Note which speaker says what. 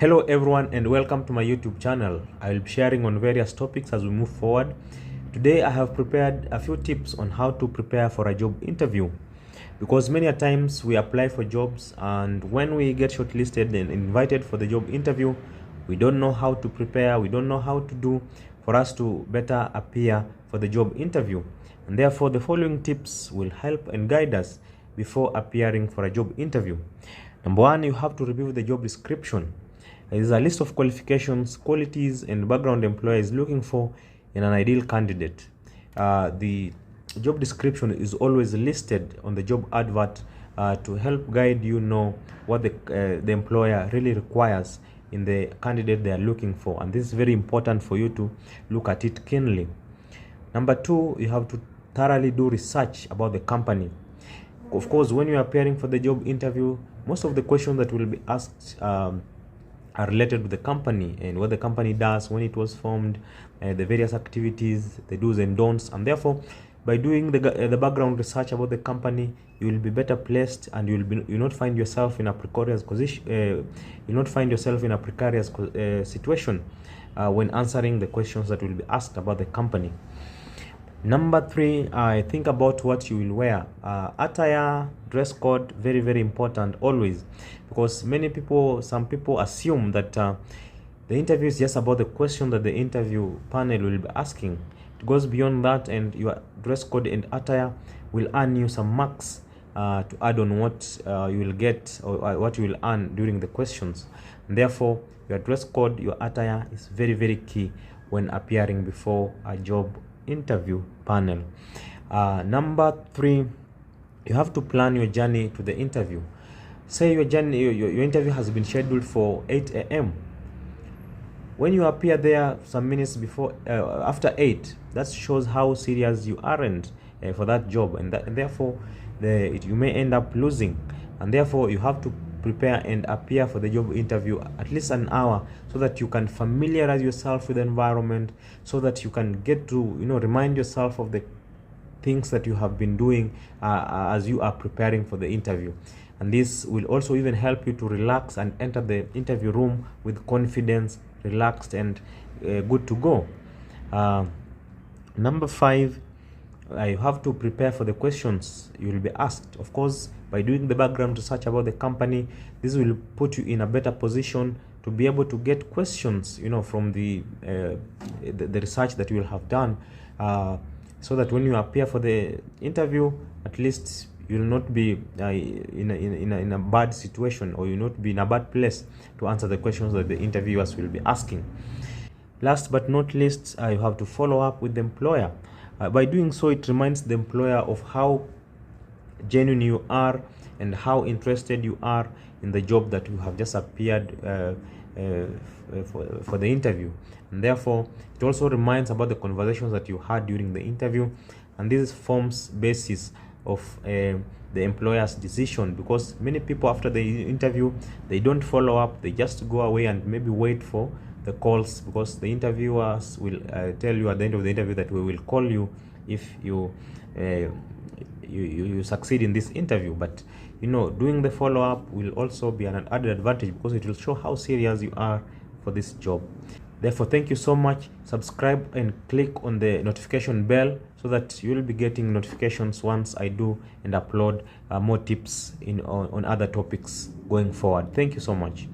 Speaker 1: Hello everyone and welcome to my YouTube channel. I will be sharing on various topics as we move forward. Today I have prepared a few tips on how to prepare for a job interview, because many a times we apply for jobs and when we get shortlisted and invited for the job interview, we don't know how to prepare, we don't know how to do for us to better appear for the job interview. And therefore the following tips will help and guide us before appearing for a job interview. Number one, you have to review the job description. There is a list of qualifications, qualities, and background employer is looking for in an ideal candidate. The job description is always listed on the job advert to help guide you know what the employer really requires in the candidate they are looking for, and this is very important for you to look at it keenly. Number two, you have to thoroughly do research about the company. Of course, when you are appearing for the job interview, most of the questions that will be asked are related to the company and what the company does, when it was formed, the various activities, the do's and don'ts. And therefore, by doing the background research about the company, you will be better placed and you will not find yourself in a precarious position. You'll not find yourself in a precarious situation when answering the questions that will be asked about the company. Number three, I think about what you will wear. Attire, dress code, very, very important always, because some people assume that the interview is just about the question that the interview panel will be asking. It goes beyond that, and your dress code and attire will earn you some marks to add on what you will get or what you will earn during the questions. And therefore, your dress code, your attire is very, very key when appearing before a job interview panel. Number three, you have to plan your journey to the interview. Say your interview has been scheduled for 8 a.m. When you appear there some minutes before after 8, that shows how serious you aren't for that job, and therefore you may end up losing. And therefore you have to prepare and appear for the job interview at least an hour, so that you can familiarize yourself with the environment, so that you can get to remind yourself of the things that you have been doing as you are preparing for the interview. And this will also even help you to relax and enter the interview room with confidence, relaxed and good to go. Number five, you have to prepare for the questions you will be asked. Of course, by doing the background research about the company, this will put you in a better position to be able to get questions from the research that you will have done, so that when you appear for the interview, at least you will not be in a bad situation, or you will not be in a bad place to answer the questions that the interviewers will be asking. Last but not least, you have to follow up with the employer. By doing so, it reminds the employer of how genuine you are and how interested you are in the job that you have just appeared for the interview. And therefore, it also reminds about the conversations that you had during the interview, and this forms basis of the employer's decision, because many people after the interview, they don't follow up, they just go away and maybe wait for the calls, because the interviewers will tell you at the end of the interview that we will call you if you succeed in this interview. But doing the follow-up will also be an added advantage, because it will show how serious you are for this job. Therefore, thank you so much. Subscribe and click on the notification bell so that you will be getting notifications once I do and upload more tips on other topics going forward. Thank you so much.